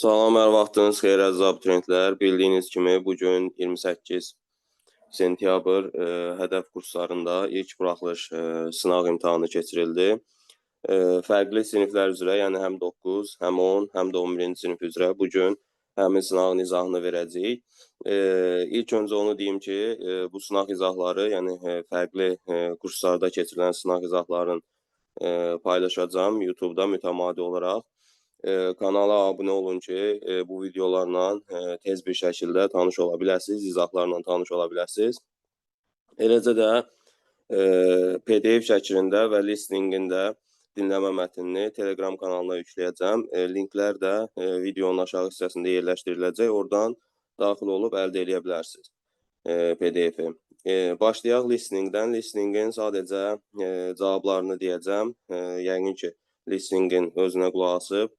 Salam, hər vaxtınız xeyir əziz abituriyentlər. Bildiyiniz kimi bugün 28 sentyabr hədəf kurslarında ilk buraxılış sınaq imtahanı keçirildi. Fərqli siniflər üzrə, yəni həm 9, həm 10, həm də 11-ci sinif üzrə bugün həmin sınağın izahını verəcəyik. İlk öncə onu deyim ki, bu sınaq izahları, yəni fərqli kurslarda keçirilən sınaq izahlarını paylaşacağım YouTube-da mütəmadi olaraq. Kanala abunə olun ki, bu videolarla tez bir şəkildə tanış ola biləsiniz, izahlarla tanış ola biləsiniz. Eləcə də PDF şəklində və listeningində dinləmə mətnini Telegram kanalına yükləyəcəm. Linklər də videonun aşağı hissəsində yerləşdiriləcək. Oradan daxil olub əldə edə bilərsiniz PDF-i. Başlayaq listeningdən. Listeningin sadəcə cavablarını deyəcəm. Yəqin ki, listeningin özünə qulaq asıb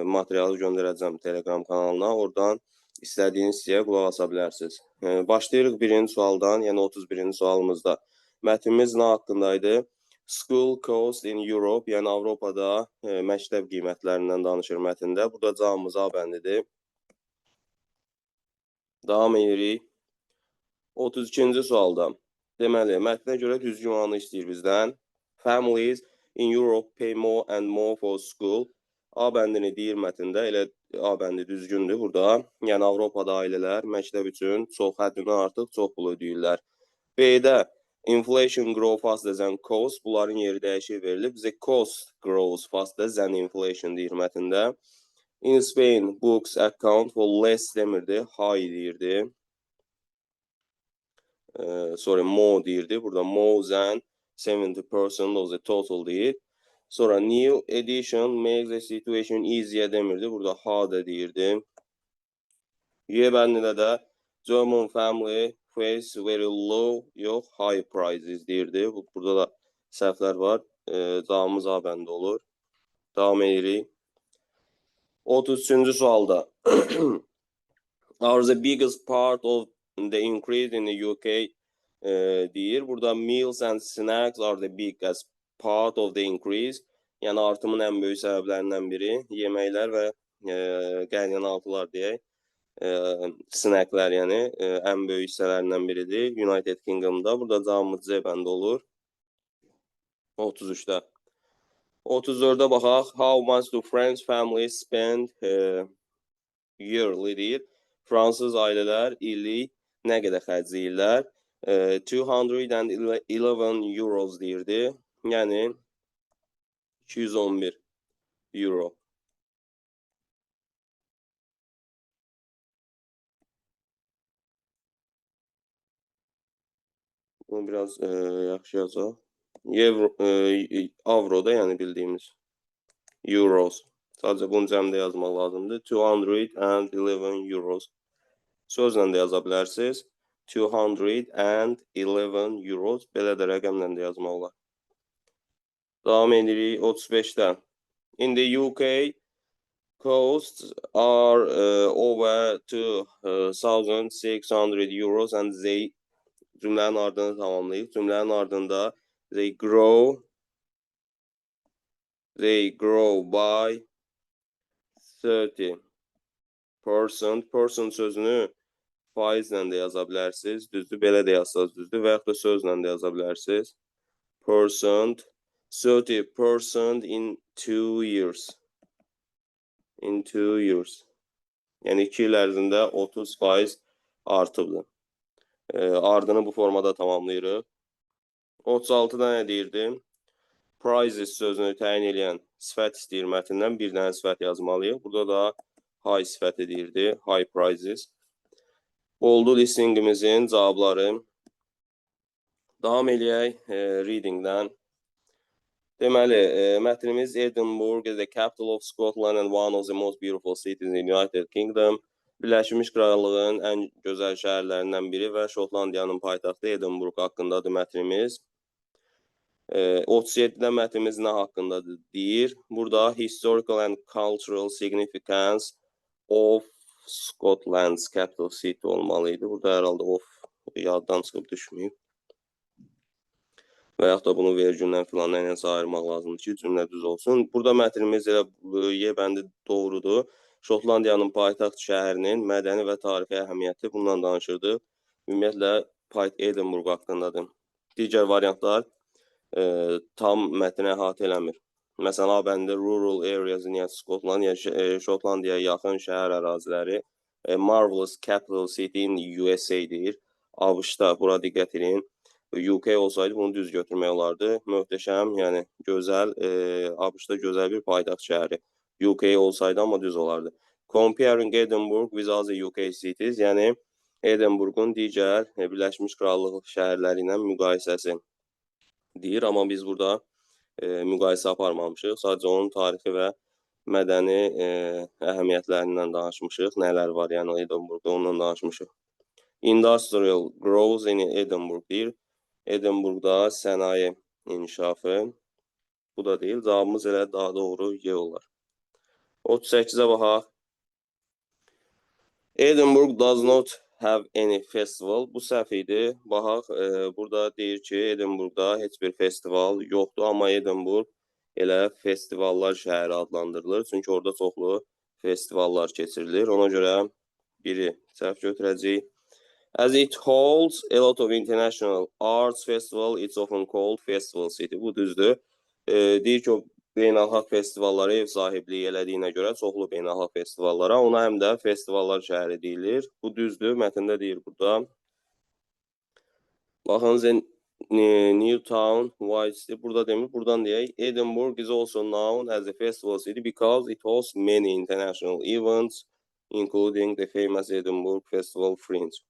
materialı göndərəcəm Telegram kanalına. Oradan istədiyiniz hissəyə qulaq asa bilərsiniz. Başlayırıq birinci sualdan, yəni 31-ci sualımızda. Mətnimiz nə haqqındaydı? School cost in Europe, yəni Avropada məktəb qiymətlərindən danışır mətndə. Burada cavabımız A bəndidir. Davam edirik. 32-ci sualda. Deməli, mətnə görə düzgün olanı istəyir bizdən. Families in Europe pay more and more for school. A bəndini deyir mətndə, elə A bəndi düzgündür burada. Yəni Avropada ailələr məktəb üçün həddindən artıq çox pul ödəyirlər. B-də inflation grow faster than cost. Bunların yeri dəyişik verilib. Bizə cost grows faster than inflation deyir mətndə. In Spain, books account for less demirdi, high deyirdi. More deyirdi. Burada more than 70% of the total deyir. Sonra new edition makes the situation easier demirdi. Burada harder deyirdi. Y bəndində də German family face very low, yox high prices deyirdi. Burada da səhvlər var. Cavabımız A bəndə olur. Davam edirik. 33-cü sualda. Are the biggest part of the increase in the UK deyir. Burada meals and snacks are the biggest part of the increase. Yəni artımın ən böyük səbəblərindən biri yeməklər və qəlyanalılar deyək. Snacklər yəni ən böyük hissələrindən biridir United Kingdom'da. Burada cavabımız C bəndə olur. 33-də. 34-də baxaq. How much do French families spend yearly deyir. Fransız ailələr illik nə qədər xərcləyirlər? 211 euros deyirdi. Yəni 211 euro. Bunu biraz yaxşı yazaq. Avroda yəni bildiyimiz. Euros. Sadəcə bunu cəmdə yazmaq lazımdır. 211 euros. Sözlə də yaza bilərsiniz. 211 euros. Belə də rəqəmlə də yazmaq olar. Davam edirik 35-dən. In the UK, costs are over 2,600 euros and they cümlənin ardını tamamlayıb. Cümlənin ardında they grow by 30%. Person sözünü faizlə də yaza bilərsiniz. Düzdür, belə də yazsanız düzdür və yaxud da sözlə də yaza bilərsiniz. 30% in 2 years. In 2 years. Yəni 2 il ərzində 30% artıbdır. Ardını bu formada tamamlayırıq. 36-da nə deyirdim? Prices sözünü təyin edən sifət istəyir mətndən bir dənə sifət yazmalıyıq. Burada da high sifəti deyirdi. High prices. Oldu listeningimizin cavabları. Davam eləyək readingdən. Deməli, mətnimiz Edinburgh is the capital of Scotland and one of the most beautiful cities in the United Kingdom. Birləşmiş Krallığın ən gözəl şəhərlərindən biri və Şotlandiyanın paytaxtı Edinburgh haqqındadır mətnimiz. 37-də mətnimiz nə haqqındadır deyir. Burada historical and cultural significance of Scotland's capital city olmalıydı. Burada hər halda of yaddan çıxıb düşməyib. Və yaxud da bunu vergündən filan nəyəsə ayırmaq lazımdır ki, cümlə düz olsun. Burada mətnimiz elə Y bəndi doğrudur. Şotlandiyanın paytaxt şəhərinin mədəni və tarixi əhəmiyyəti bundan danışırdı. Ümumiyyətlə, Edinburgh haqqındadır. Digər variantlar tam mətni əhatə eləmir. Məsələn, A bəndində rural areas in Scotland, yəni Şotlandiyaya yaxın şəhər əraziləri, marvelous capital city in USA deyir. ABŞ-da, bura diqqət edin. UK olsaydı bunu düz götürmək olardı. Möhtəşəm, yəni gözəl, ABŞ-da gözəl bir paytaxt şəhəri. UK olsaydı amma düz olardı. Comparing Edinburgh with other UK cities, yəni Edinburgh'un digər Birləşmiş Krallıq şəhərləri ilə müqayisəsi deyir. Amma biz burada müqayisə aparmamışıq. Sadəcə onun tarixi və mədəni əhəmiyyətlərindən danışmışıq. Nələr var, yəni Edinburgh'da ondan danışmışıq. Industrial growth in Edinburgh deyir. Edinburgh'da sənaye inkişafı. Bu da deyil. Cavabımız elə daha doğru Y olar. 38-ə baxaq. Edinburgh does not have any festival. Bu səhv idi. Baxaq, burada deyir ki, Edinburgh'da heç bir festival yoxdur, amma Edinburgh elə festivallar şəhəri adlandırılır. Çünki orada çoxlu festivallar keçirilir. Ona görə biri səhv götürəcəyik. As it holds a lot of international arts festival, it's often called Festival City. Bu düzdür. Deyir ki, o beynəlxalq festivallara ev sahibliyi elədiyinə görə çoxlu beynəlxalq festivallara, ona həm də festivallar şəhəri deyilir. Bu düzdür, mətndə deyir burada. Baxın, Newtown, White City, burada demir, buradan deyək. Edinburgh is also known as a festival city because it hosts many international events, including the famous Edinburgh Festival Fringe.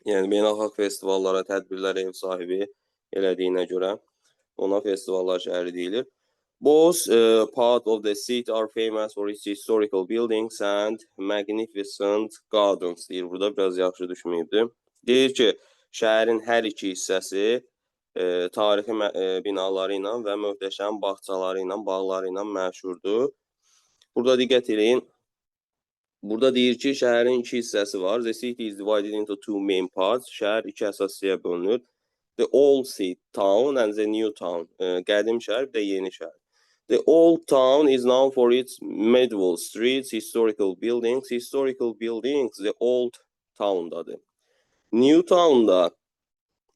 Yəni, beynəlxalq festivallara, tədbirlərə ev sahibi elədiyinə görə ona festivallar şəhəri deyilir. Both part of the city are famous for its historical buildings and magnificent gardens deyir. Burada biraz yaxşı düşməyibdir. Deyir ki, şəhərin hər iki hissəsi tarixi binaları ilə və möhtəşəm bağçaları ilə, bağları ilə məşhurdur. Burada diqqət edin. Burada deyir ki, şəhərin iki hissəsi var. The city is divided into two main parts. Şəhər iki əsas hissəyə bölünür. The old city town and the new town. Qədim şəhər, bir də yeni şəhər. The old town is known for its medieval streets, historical buildings. Historical buildings, the old town'dadır. New town'da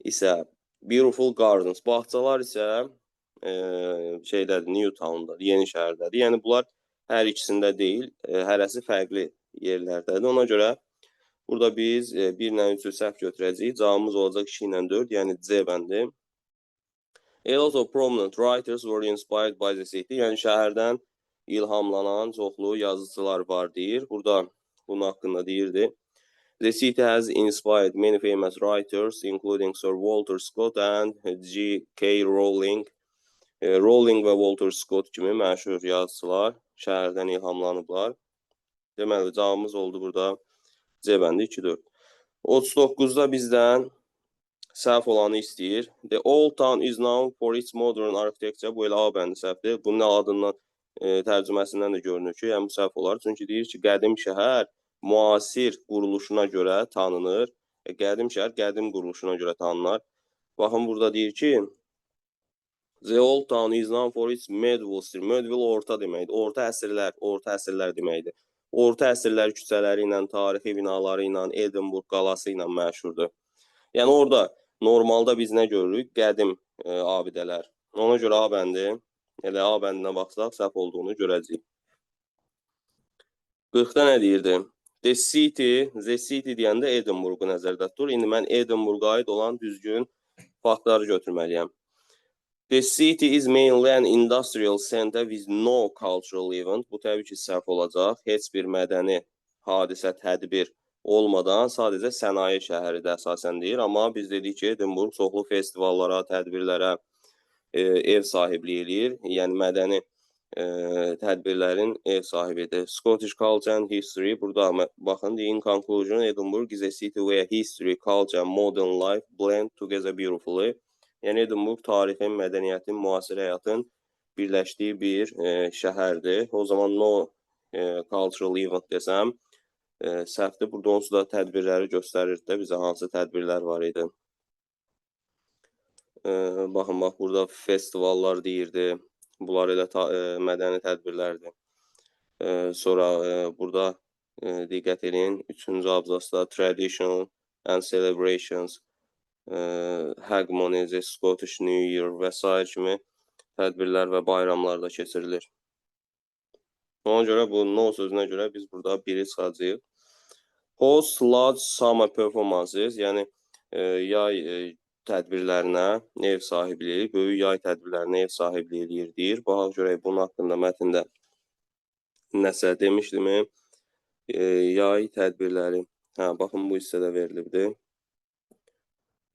isə beautiful gardens. Bağçalar isə New town'dadır, yeni şəhərdədir. Yəni, bunlar hər ikisində deyil, hərəsi fərqli yerlərdədir. Ona görə burada biz 1 ilə 3-ü səhv götürəcəyik. Cavabımız olacaq 2 ilə 4, yəni C bəndi. A lot of prominent writers were inspired by the city. Yəni, şəhərdən ilhamlanan çoxlu yazıcılar var deyir. Burada bunun haqqında deyirdi. The city has inspired many famous writers, including Sir Walter Scott and J.K. Rowling. Rowling və Walter Scott kimi məşhur yazıcılar şəhərdən ilhamlanıblar. Deməli, cavabımız oldu burada C bəndi 2-4. 39-da bizdən səhv olanı istəyir. The old town is known for its modern architecture. Bu elə A bəndi səhvdir. Bunun adından tərcüməsindən də görünür ki, yəni bu səhv olar. Çünki deyir ki, qədim şəhər müasir quruluşuna görə tanınır. Qədim şəhər qədim quruluşuna görə tanınır. Baxın, burada deyir ki, the old town is known for its medieval street. Medieval orta deməkdir. Orta əsrlər deməkdir. Orta əsrlər küçələri ilə, tarixi binaları ilə, Edinburgh qalası ilə məşhurdur. Yəni, orada normalda biz nə görürük? Qədim abidələr. Ona görə A bəndi, elə A bəndinə baxsaq, səhv olduğunu görəcəyik. 40-da nə deyirdi? The city deyəndə Edinburghu nəzərdə tutur. İndi mən Edinburgha aid olan düzgün faktları götürməliyəm. The city is mainly an industrial center with no cultural event. Bu təbii ki, səhv olacaq. Heç bir mədəni hadisə, tədbir olmadan sadəcə sənaye şəhəri də əsasən deyir. Amma biz dedik ki, Edinburgh çoxlu festivallara, tədbirlərə ev sahibliyi eləyir. Yəni, mədəni tədbirlərin ev sahibidir. Scottish culture and history. Burada baxın, in conclusion, Edinburgh is a city where history, culture and modern life blend together beautifully. Yəni, Edinburgh tarixin, mədəniyyətin, müasir həyatın birləşdiyi bir şəhərdir. O zaman no cultural event desəm, səhvdir. Burada onsuz da tədbirləri göstərir də bizə hansı tədbirlər var idi. Baxın, burada festivallar deyirdi. Bunlar elə mədəni tədbirlərdir. Sonra burada diqqət edin. 3-cü abzasda traditional and celebrations, Hagmon is a Scottish New Year və s. kimi tədbirlər və bayramlar da keçirilir. Ona görə bu no sözünə görə biz burada biri çıxacağıq. Host large summer performances, yəni yay tədbirlərinə ev sahibliyi, böyük yay tədbirlərinə ev sahibliyi eləyir deyir. Baxaq görək bunun haqqında mətndə nəsə demişdimi? Yay tədbirləri. Baxın bu hissədə verilibdir.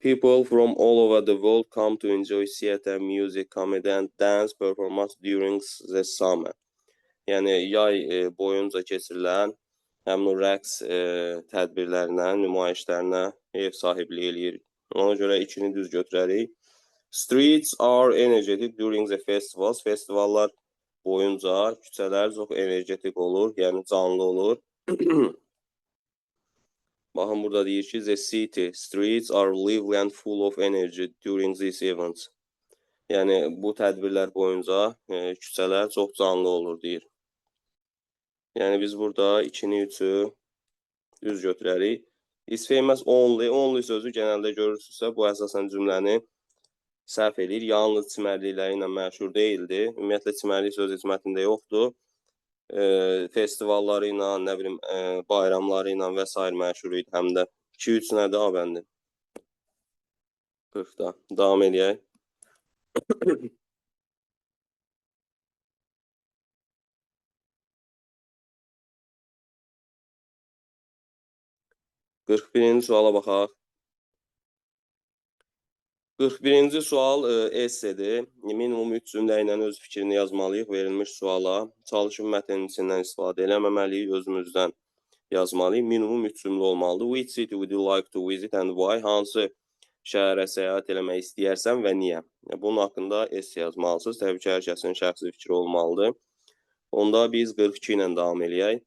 People from all over the world come to enjoy theater, music, comedy and dance performance during the summer. Yəni yay boyunca keçirilən həmin rəqs tədbirlərinə, nümayişlərinə ev sahibliyi eləyir. Ona görə ikini düz götürərik. Streets are energetic during the festivals. Festivallar boyunca küçələr çox energetik olur, yəni canlı olur. Baxın, burada deyir ki, the city streets are lively and full of energy during these events. Yəni, bu tədbirlər boyunca küçələr çox canlı olur, deyir. Yəni, biz burada 2-ni 3-ü düz götürərik. Is famous only. Only sözü genəldə görürsünüzsə, bu əsasən cümləni səhv edir. Yalnız çimərlikləri ilə məşhur deyildi. Ümumiyyətlə, çimərlik söz heç mətndə yoxdur. Festivalları ilə, nə bilim, bayramları ilə və s. məşhur idi həm də. 2-3 nədir? A bəndi. 40-da. Davam edək. Birinci suala baxaq. 41-ci sual essedir. Minimum 3 cümlə ilə öz fikrini yazmalıyıq verilmiş suala. Çalışıb mətnin içindən istifadə eləməməliyik, özümüzdən yazmalıyıq. Minimum 3 cümlə olmalıdır. Which city would you like to visit and why? Hansı şəhərə səyahət eləmək istəyərsən və niyə? Bunun haqqında esse yazmalısınız. Təbii ki, hər kəsin şəxsi fikri olmalıdır. Onda biz 42 ilə davam eləyək.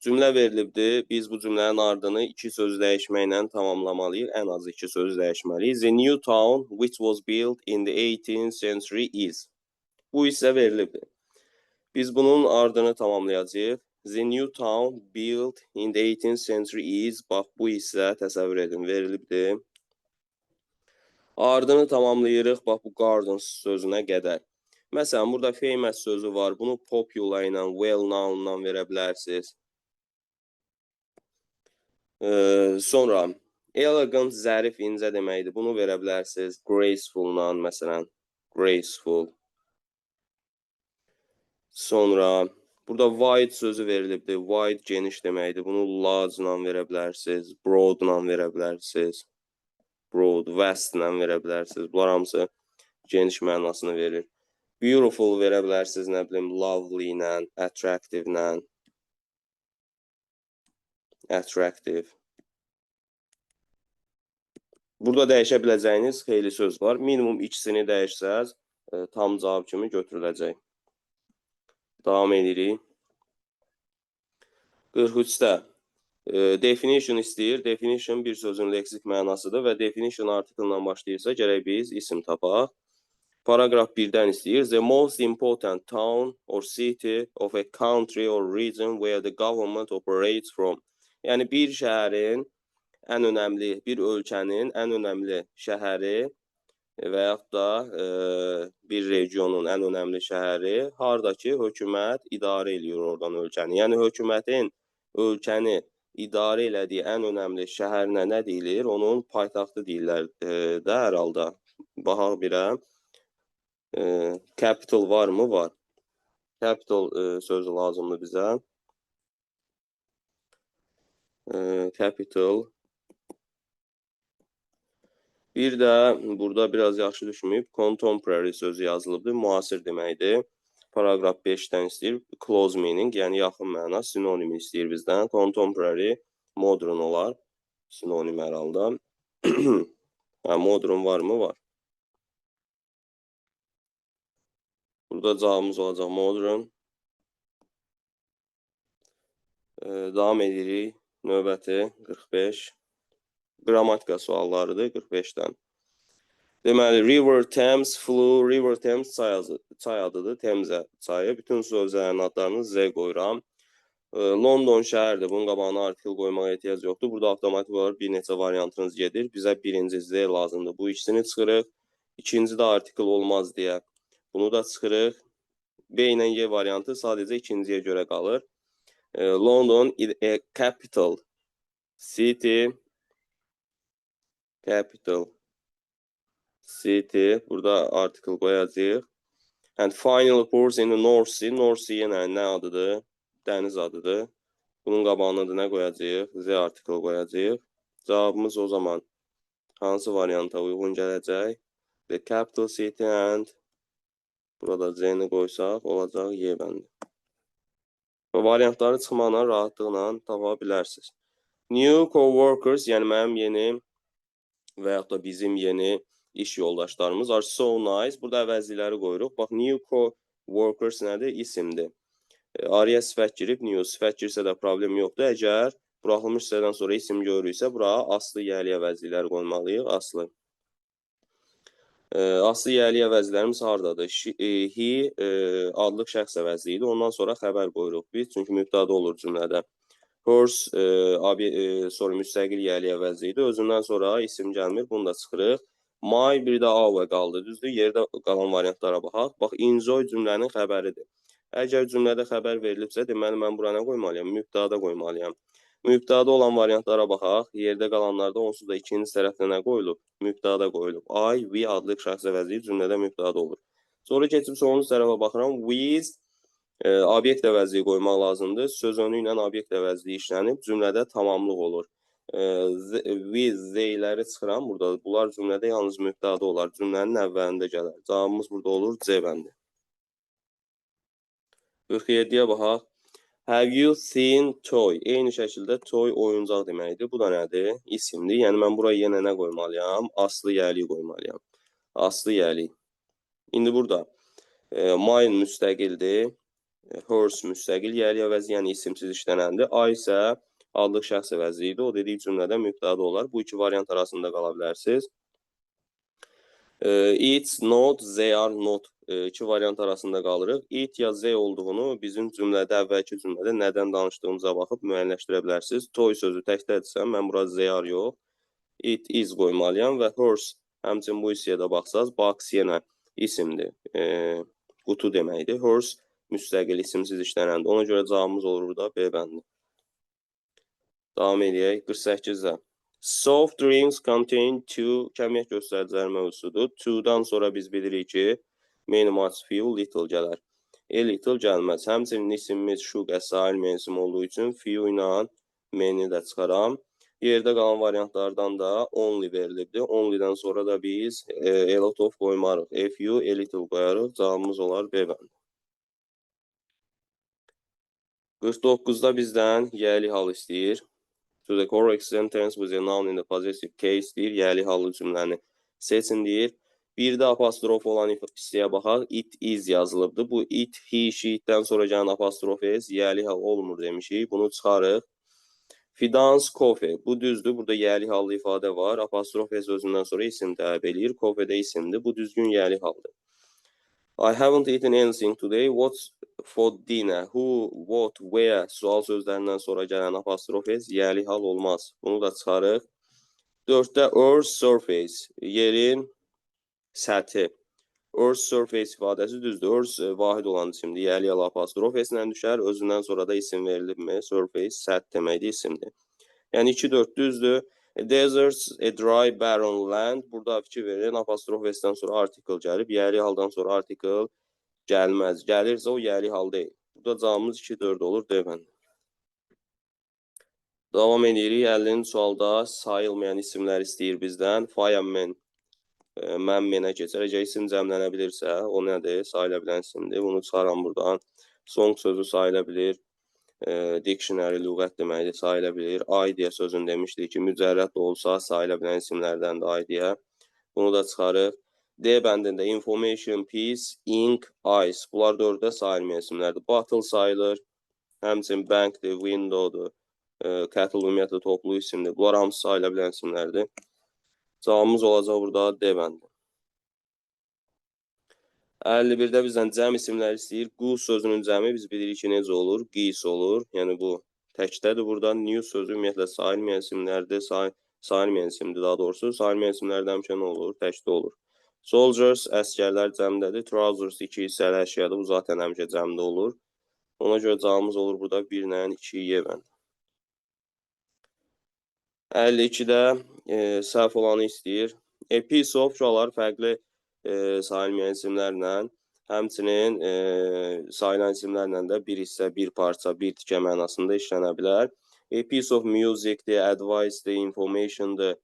Cümlə verilibdir. Biz bu cümlənin ardını 2 söz dəyişməklə tamamlamalıyıq. Ən az 2 söz dəyişməliyik. The new town which was built in the 18th century is. Bu hissə verilibdir. Biz bunun ardını tamamlayacağıq. The new town built in the 18th century is. Bax, bu hissə təsəvvür edin, verilibdir. Ardını tamamlayırıq, bax, bu gardens sözünə qədər. Məsələn, burada famous sözü var. Bunu popular ilə, well known ilə verə bilərsiniz. Sonra elegant, zərif, incə deməkdir. Bunu verə bilərsiniz. Graceful-la, məsələn. Graceful. Sonra burada wide sözü verilibdir. Wide, geniş deməkdir. Bunu large-la verə bilərsiniz. Broad-la verə bilərsiniz. Broad, vast-la verə bilərsiniz. Bunlar hamısı geniş mənasını verir. Beautiful verə bilərsiniz, nə bilim, lovely-la, attractive-la. Attractive. Burada dəyişə biləcəyiniz xeyli söz var. Minimum ikisini dəyişsəz, tam cavab kimi götürüləcək. Davam edirik. 43-də definition istəyir. Definition bir sözün leksik mənasıdır və definition article-la başlayırsa, gərək biz isim tapaq. Paragraf 1-dən istəyir. The most important town or city of a country or region where the government operates from. Yəni, bir şəhərin ən önəmli, bir ölkənin ən önəmli şəhəri və yaxud da bir regionun ən önəmli şəhəri haradakı hökumət idarə edir oradan ölkəni. Yəni, hökumətin ölkəni idarə elədiyi ən önəmli şəhərinə nə deyilir? Onun paytaxtı deyirlər də hər halda. Baxaq birə. Capital var mı? Var. Capital sözü lazımdır bizə. Capital. Bir də burada biraz yaxşı düşünməyib, contemporary sözü yazılıbdır, müasir deməkdir. Paragraf 5-dən istəyir, close meaning, yəni yaxın məna, sinonim istəyir bizdən. Contemporary, modern olar, sinonim hər halda. Modern var mı? Var. Burada cavabımız olacaq modern. Davam edirik, növbəti 45. Qrammatika suallarıdır 45-dən. Deməli, River Thames Flew, River Thames çay adıdır, Temzə çayı. Bütün sözlərin adlarını Z qoyuram. London şəhərdir. Bunun qabağına artikel qoymağa ehtiyac yoxdur. Burada avtomatik olaraq bir neçə variantınız gedir. Bizə birinci Z lazımdır. Bu ikisini çıxırıq. İkinci də artikel olmaz deyə. Bunu da çıxırıq. B ilə Y variantı sadəcə ikinciyə görə qalır. London is a capital city. Capital city. Burada artikel qoyacağıq. And final occurs in the North Sea. North Sea yenə nə adıdır? Dəniz adıdır. Bunun qabağına da nə qoyacağıq? Z artikel qoyacağıq. Cavabımız o zaman hansı varianta uyğun gələcək? The capital city and burada Z-ni qoysaq olacaq Y bəndi. Variantları çıxmaqla rahatlıqla tapa bilərsiniz. New co-workers, yəni mənim yeni və yaxud da bizim yeni iş yoldaşlarımız are so nice. Burada əvəzlikləri qoyuruq. Bax, new co-workers nədir? İsimdir. Araya sifət girib, new sifət girsə də problem yoxdur. Əgər buraxılmış hissədən sonra isim görürüksə, bura aslı yəli əvəzlikləri qoymalıyıq. Aslı. Aslı yəli əvəzliklərimiz haradadır? He adlıq şəxs əvəzliyidir. Ondan sonra xəbər qoyuruq biz. Çünki mübtəda olur cümlədə. Hers müstəqil yəli əvəzliyidir. Özündən sonra isim gəlmir. Bunu da çıxırıq. My bir də our qaldı. Düzdür? Yerdə qalan variantlara baxaq. Bax, enjoy cümlənin xəbəridir. Əgər cümlədə xəbər verilibsə, deməli mən bura nə qoymalıyam? Mübtəda qoymalıyam. Mübtəda olan variantlara baxaq. Yerdə qalanlarda onsuz da ikinci tərəfdə nə qoyulub? Mübtəda qoyulub. I, we adlıq şəxs əvəzliyi cümlədə mübtəda olur. Sonra keçib sonuncu tərəfə baxıram. With obyekt əvəzliyi qoymaq lazımdır. Söz önü ilə obyekt əvəzliyi işlənib. Cümlədə tamamlıq olur. With, Z-ləri çıxıram burada. Bunlar cümlədə yalnız mübtəda olar. Cümlənin əvvəlində gələr. Cavabımız burada olur C bəndi. 47-yə baxaq. Have you seen toy? Eyni şəkildə toy oyuncaq deməkdir. Bu da nədir? İsimdir. Yəni mən buraya yenə nə qoymalıyam? Aslı yəli qoymalıyam. Aslı yəli. İndi burada mine müstəqildir. Hers müstəqil yəli əvəzi, yəni isimsiz işlənəndir. I isə adlıq şəxs əvəzliyidir. O dediyi cümlədə mübtəda olar. Bu iki variant arasında qala bilərsiniz. It's not, they are not. İki variant arasında qalırıq. It ya Z olduğunu bizim cümlədə, əvvəlki cümlədə nədən danışdığımıza baxıb müəyyənləşdirə bilərsiniz. Toy sözü təkdədirsə, mən bura they are yox. It is qoymalıyam və hers, həmçin bu hissəyə də baxsaz, box yenə isimdir. Qutu deməkdir. Hers müstəqil isimsiz işlənəndir. Ona görə cavabımız olur burada B bəndi. Davam edək. 48-də. Soft drinks contain two, kəmiyyət göstəriciləri mövzusudur. To-dan sonra biz bilirik ki, many much few, little gələr. A little gəlməz. Həmçinin isimimiz sugar, sahil mevsim olduğu üçün few ilə many də çıxaram. Yerdə qalan variantlardan da only verilibdir. Only'dən sonra da biz a lot of qoymarıq. A few, a little qoyarıq. Cavabımız olar B bəndi. 49-da bizdən yəli hal istəyir. To the correct sentence with a noun in the possessive case deyir. Yəli hallı cümləni seçin deyir. Bir də apostrof olan hissəyə baxaq. It is yazılıbdır. Bu it, he, she-dən sonra gələn apostrof s yəli hal olmur demişik. Bunu çıxarıq. Fidans, coffee. Bu düzdür. Burada yəli hallı ifadə var. Apostrof s özündən sonra isim təyin eləyir. Coffee də isimdir. Bu düzgün yəli haldır. I haven't eaten anything today. What's for dinner? Who, what, where sual sözlərindən sonra gələn apostrof s yəli hal olmaz. Bunu da çıxarıq. 4-də earth surface, yerin səthi. Earth surface ifadəsi düzdür. Earth vahid olan isimdir. Yəli hal apostrof s-lə düşər. Özündən sonra da isim verilibmi? Surface, səth deməkdir, isimdir. Yəni 2-4 düzdür. Deserts, a dry, barren land. Burada fikir verin, apostrof s-dən sonra article gəlib. Yəli haldan sonra article gəlməz. Gəlirsə o yəli hal deyil. Burada cavabımız 2-4 olur D bəndi. Davam edirik. 50-ci sualda sayılmayan isimlər istəyir bizdən. Fayam men, mən menə keçər. Əgər isim cəmlənə bilirsə, o nədir? Sayıla bilən isimdir. Bunu çıxaram buradan. Song sözü sayıla bilir. Dictionary, lüğət deməkdir, sayıla bilir. Idea sözünü demişdik ki, mücərrət olsa sayıla bilən isimlərdəndir idea. Bunu da çıxarıq. D bəndində information, peace, ink, ice. Bunlar 4-də sayılmayan isimlərdir. Bottle sayılır. Həmçin bankdir, windowdur. Cattle ümumiyyətlə toplu isimdir. Bunlar hamısı sayıla bilən isimlərdir. Cavabımız olacaq burada D bəndi. 51-də bizdən cəm isimlər istəyir. Qus sözünün cəmi biz bilirik ki, necə olur? Qis olur. Yəni bu təkdədir burada. New sözü ümumiyyətlə sayılmayan isimlərdir. Sayılmayan isimdir daha doğrusu. Sayılmayan isimlərdə həmişə nə olur? Təkdə olur. Soldiers, əskərlər cəmdədir. Trousers 2 hissəli əşyadır. Bu zaten həmişə cəmdə olur. Ona görə cavabımız olur burada 1 ilə 2 yevən. 52-də səhv olanı istəyir. A piece of uşaqlar fərqli sayılmayan isimlərlə, həmçinin sayılan isimlərlə də bir hissə, bir parça, bir tikə mənasında işlənə bilər. A piece of music-dir, advice-dir, information-dir.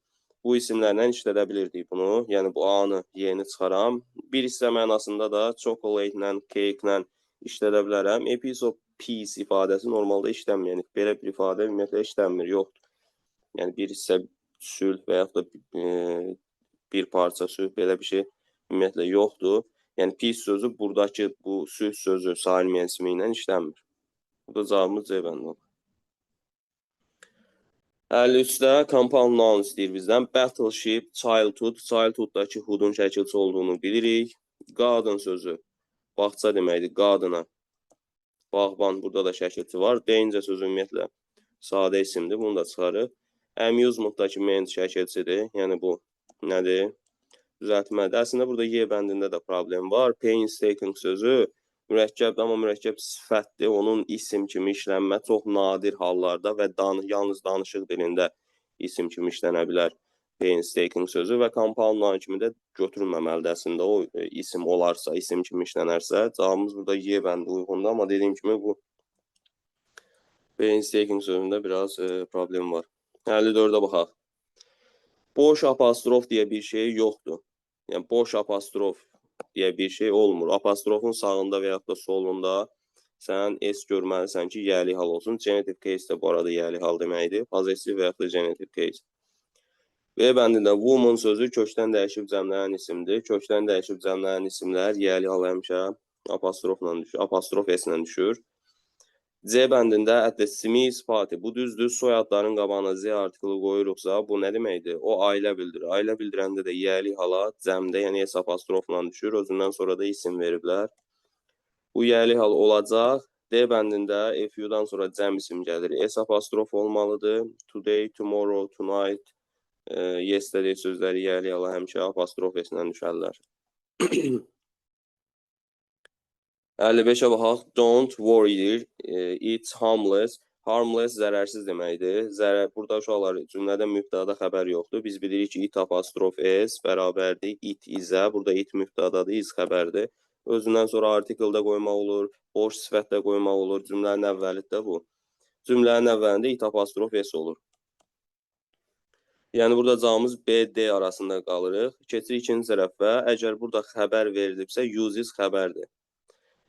Bu isimlərlə işlədə bilirdik bunu. Yəni bu A-nı yeni çıxaram. Bir hissə mənasında da chocolate-lə, cake-lə işlədə bilərəm. A piece of piece ifadəsi normalda işlənmir. Yəni belə bir ifadə ümumiyyətlə işlənmir, yoxdur. Yəni bir hissə sülh və yaxud da bir parça sülh belə bir şey ümumiyyətlə yoxdur. Yəni piece sözü buradakı bu sülh sözü sayılmayan ismi ilə işlənmir. Burada cavabımız C bəndə olur. 53-də compound noun istəyir bizdən. Battleship, childhood. Childhood-dakı hood'un şəkilçi olduğunu bilirik. Garden sözü bağça deməkdir. Qadına. Bağban burada da şəkilçi var. Danger sözü ümumiyyətlə sadə isimdir. Bunu da çıxarıq. Amusement-dakı ment şəkilçidir. Yəni bu nədir? Düzəltmədir. Əslində burada Y bəndində də problem var. Painstaking sözü mürəkkəbdir, amma mürəkkəb sifətdir. Onun isim kimi işlənmə çox nadir hallarda və yalnız danışıq dilində isim kimi işlənə bilər. Painstaking sözü və compound noun kimi də götürülməməlidir. Əslində o isim olarsa, isim kimi işlənərsə, cavabımız burada Y bəndi uyğundur, amma dediyim kimi bu painstaking sözündə biraz problem var. 54-də baxaq. Boş apostrof deyə bir şey yoxdur. Yəni, boş apostrof deyə bir şey olmur. Apostrofun sağında və yaxud da solunda sən S görməlisən ki, yəli hal olsun. Genitive case də bu arada yəli hal deməkdir. Possessive və yaxud da genitive case. B bəndində woman sözü kökdən dəyişib cəmlənən isimdir. Kökdən dəyişib cəmlənən isimlər yəli hal həmişə apostrofla düşür, apostrof S-lə düşür. C bəndində at the Smith party. Bu düzdür, soyadların qabağına Z artiklı qoyuruqsa, bu nə deməkdir? O ailə bildirir. Ailə bildirəndə də yəli hala cəmdə, yəni S apostrofla düşür. Özündən sonra da isim veriblər. Bu yəli hal olacaq. D bəndində FU-dan sonra cəm isim gəlir. S apostrof olmalıdır. Today, tomorrow, tonight, yesterday sözləri yəli hala həmişə apostrof S-lə düşərlər. 55-ə baxaq. Don't worry, it's harmless. Harmless zərərsiz deməkdir. Burada uşaqlar cümlədə mübtəda xəbər yoxdur. Biz bilirik ki, it apostrof S bərabərdir it is-ə. Burada it mübtədadır, is xəbərdir. Özündən sonra artikeldə qoymaq olur, boş sifətdə qoymaq olur. Cümlənin əvvəlində bu. Cümlənin əvvəlində it apostrof S olur. Yəni burada cavabımız B, D arasında qalırıq. Keçirik ikinci tərəfə. Əgər burada xəbər verilibsə, uses xəbərdir.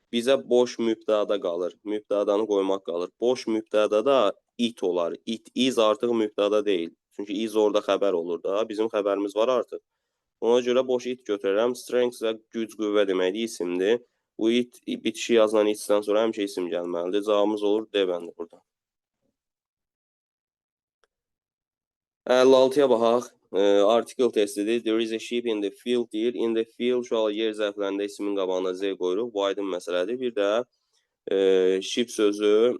Bizə boş mübtəda qalır. Mübtədanı qoymaq qalır. Boş mübtədada it olar. It is artıq mübtəda deyil. Çünki is orada xəbər olur da. Bizim xəbərimiz var artıq. Ona görə boş it götürərəm. Strength isə güc, qüvvə deməkdir, isimdir. Bu it bitişi yazılan itdən sonra həmişə isim gəlməlidir. Cavabımız olur D bəndi burada. 56-ya baxaq. Article testidir. There is a sheep in the field deyir. In the field şu an yer zərflərində ismin qabağına Z qoyuruq. Bu aydın məsələdir. Bir də sheep sözü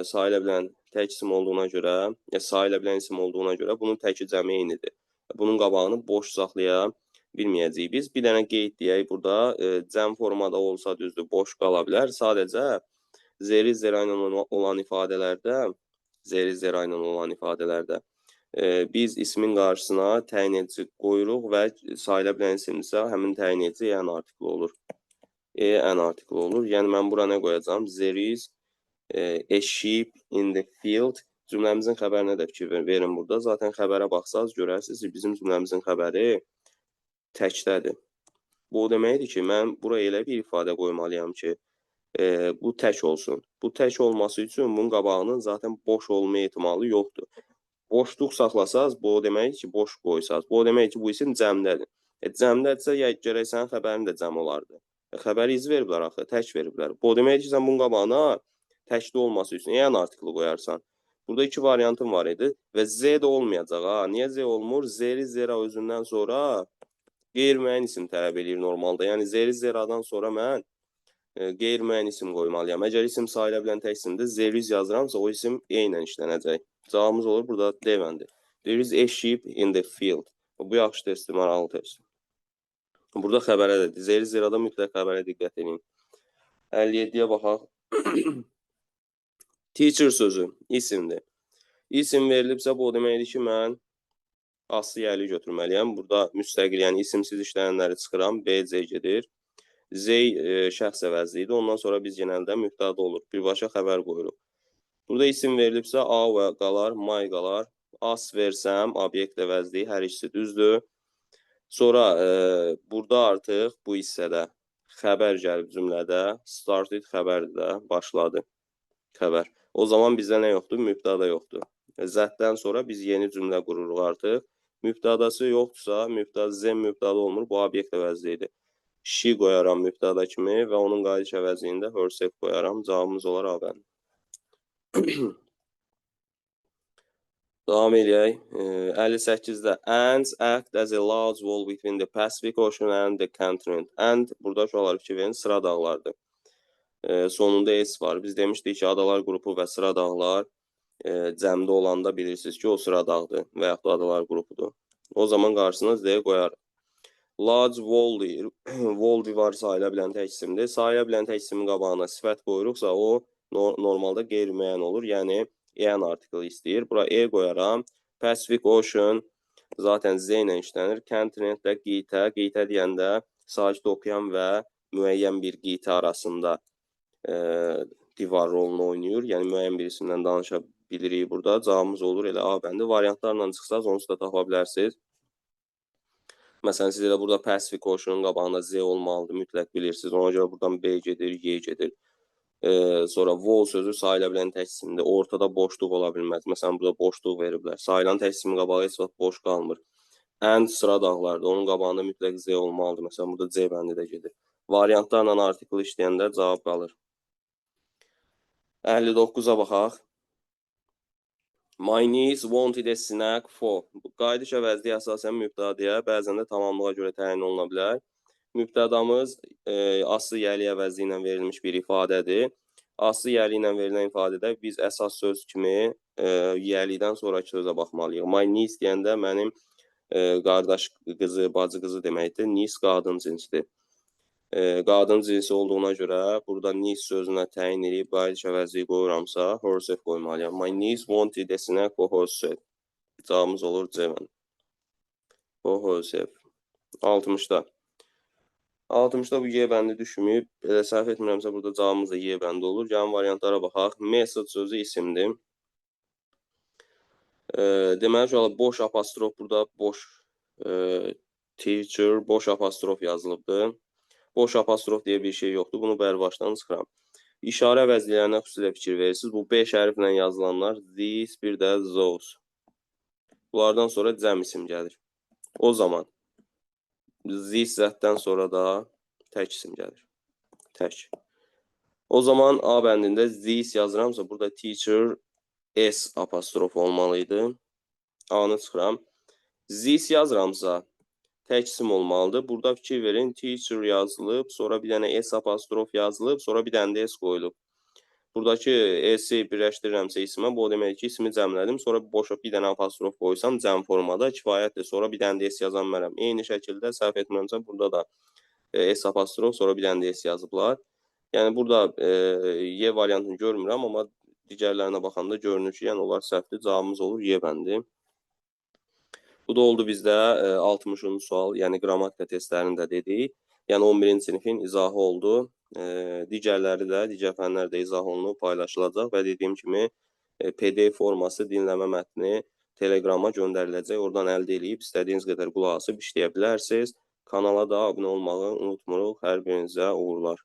sayıla bilən tək isim olduğuna görə, sayıla bilən isim olduğuna görə bunun təki cəmi eynidir. Bunun qabağını boş saxlaya bilməyəcəyik biz. Bir dənə qeyd deyək burada. Cəm formada olsa düzdür, boş qala bilər. Sadəcə zeri zera ilə olan ifadələrdə biz ismin qarşısına təyin edici qoyuruq və sayıla bilən isimdirsə, həmin təyin edici ən artiklı olur. Ən artiklı olur. Yəni, mən bura nə qoyacağım? There is a sheep in the field. Cümləmizin xəbərinə də fikir verin burada. Zaten xəbərə baxsaz, görərsiniz ki, bizim cümləmizin xəbəri təkdədir. Bu deməkdir ki, mən buraya elə bir ifadə qoymalıyam ki, bu tək olsun. Bu tək olması üçün bunun qabağının zaten boş olma ehtimalı yoxdur. Boşluq saxlasaz, bu deməkdir ki, boş qoysaz. Bu deməkdir ki, bu isim cəmdədir. Cəmdədirsə, gərək sənin xəbərin də cəm olardı. Xəbəri iz veriblər axı, tək veriblər. Bu deməkdir ki, sən bunun qabağına təkli olması üçün ən artiklı qoyarsan. Burada iki variantın var idi və Z də olmayacaq. Niyə Z olmur? Z-li zera özündən sonra qeyri-müəyyən isim tələb edir normalda. Yəni zeri zeradan sonra mən qeyri-müəyyən isim qoymalıyam. Əgər isim sayıla bilən tək isimdə there is yazıramsa o isim eynən işlənəcək. Cavabımız olur burada D-vəndir. There is a sheep in the field. Bu yaxşı testdir, maraqlı test. Burada xəbərə də, zeri zerada mütləq xəbərə diqqət edin. 57-yə baxaq. Teacher sözü isimdir. İsim verilibsə bu o deməkdir ki, mən aslı yerli götürməliyəm. Burada müstəqil, yəni isimsiz işlənənləri çıxıram. B, C gedir. Z şəxs əvəzliyidir. Ondan sonra biz genəldə mübtəda olur. Birbaşa xəbər qoyuruq. Burada isim verilibsə A və qalar, my qalar. As versəm, obyekt əvəzliyi, hər ikisi düzdür. Sonra burada artıq bu hissədə xəbər gəlib cümlədə. Started xəbərdir də, başladı xəbər. O zaman bizdə nə yoxdur? Mübtəda yoxdur. Zətdən sonra biz yeni cümlə qururuq artıq. Mübtədası yoxdursa, Z mübtəda olmur, bu obyekt əvəzliyidir. She qoyaram mübtəda kimi və onun qayıdış əvəzliyində herself qoyaram. Cavabımız olar A bənd. Davam eləyək. 58-də ants act as a large wall between the Pacific Ocean and the continent. And burada uşaqlar fikir verin, sıra dağlardır. Sonunda S var. Biz demişdik ki, adalar qrupu və sıra dağlar cəmdə olanda bilirsiniz ki, o sıra dağdır və yaxud da adalar qrupudur. O zaman qarşısına Z qoyar. Large wall deyir. Wall divar sayıla bilən tək isimdir. Sayıla bilən tək isimin qabağına sifət qoyuruqsa, o normalda qeyri-müəyyən olur. Yəni, an artiklı istəyir. Bura qoyaram. Pacific Ocean zaten Z ilə işlənir. Continent də qitə. Qitə deyəndə sakit okean və müəyyən bir qitə arasında divar rolunu oynayır. Yəni, müəyyən bir isimdən danışa bilirik burada. Cavabımız olur elə A bəndi. Variantlarla çıxsaz, onsuz da tapa bilərsiniz. Məsələn, siz elə burada Pacific Ocean'ın qabağında Z olmalıdır, mütləq bilirsiniz. Ona görə buradan B gedir, Y gedir. Sonra wall sözü sayıla bilən tək isimdir. Ortada boşluq ola bilməz. Məsələn, burada boşluq veriblər. Sayılan tək isimin qabağı heç vaxt boş qalmır. And sıra dağlardır. Onun qabağında mütləq Z olmalıdır. Məsələn, burada C bəndi də gedir. Variantlarla artikl işləyəndə cavab qalır. 59-a baxaq. My niece wanted a snack for. Qayıdış əvəzliyi əsasən mübtədəyə, bəzən də tamamlığa görə təyin oluna bilər. Mübtədamız aslı yerli əvəzliyi ilə verilmiş bir ifadədir. Aslı yerli ilə verilən ifadədə biz əsas söz kimi yerlikdən sonraki sözə baxmalıyıq. My niece deyəndə mənim qardaş qızı, bacı qızı deməkdir. Niece qadın cinsdir. Qadın cinsi olduğuna görə burada niece sözünə təyin edib qayıdış əvəzliyi qoyuramsa herself qoymalıyam. My niece wanted a snack for herself. Cavabımız olur C bəndi. For herself. 60-da. 60-da bu Y bəndi düşməyib. Elə səhv etmirəmsə burada cavabımız da Y bəndi olur. Gəlin variantlara baxaq. Method sözü isimdir. Deməli, boş apostrof burada boş teacher, boş apostrof yazılıbdır. Boş apostrof deyə bir şey yoxdur. Bunu bərbaşdan çıxıram. İşarə əvəzliklərinə xüsusilə fikir verirsiniz. Bu 5 hərflə yazılanlar these, bir də those. Bunlardan sonra cəm isim gəlir. O zaman this zətdən sonra da tək isim gəlir. Tək. O zaman A bəndində this yazıramsa burada teacher S apostrof olmalıydı. A-nı çıxıram. This yazıramsa tək isim olmalıdır. Burada fikir verin, teacher yazılıb, sonra bir dənə S apostrof yazılıb, sonra bir dənə də S qoyulub. Buradakı S-i birləşdirirəmsə isimə, bu o demək ki, ismi cəmlədim, sonra boşa bir dənə apostrof qoysam cəm formada kifayətdir. Sonra bir dənə də S yazan mənəm. Eyni şəkildə səhv etmirəmsə, burada da S apostrof, sonra bir dənə də S yazıblar. Yəni, burada Y variantını görmürəm, amma digərlərinə baxanda görünür ki, yəni onlar səhvdir. Cavabımız olur Y bəndi. Bu da oldu bizdə 60-cı sual, yəni qrammatika testlərində dedik. Yəni 11-ci sinifin izahı oldu. Digərləri də, digər fənlər də izah olunub, paylaşılacaq və dediyim kimi PDF forması dinləmə mətni Telegrama göndəriləcək. Oradan əldə edib istədiyiniz qədər qulaq asıb işləyə bilərsiniz. Kanala da abunə olmağı unutmuruq. Hər birinizə uğurlar.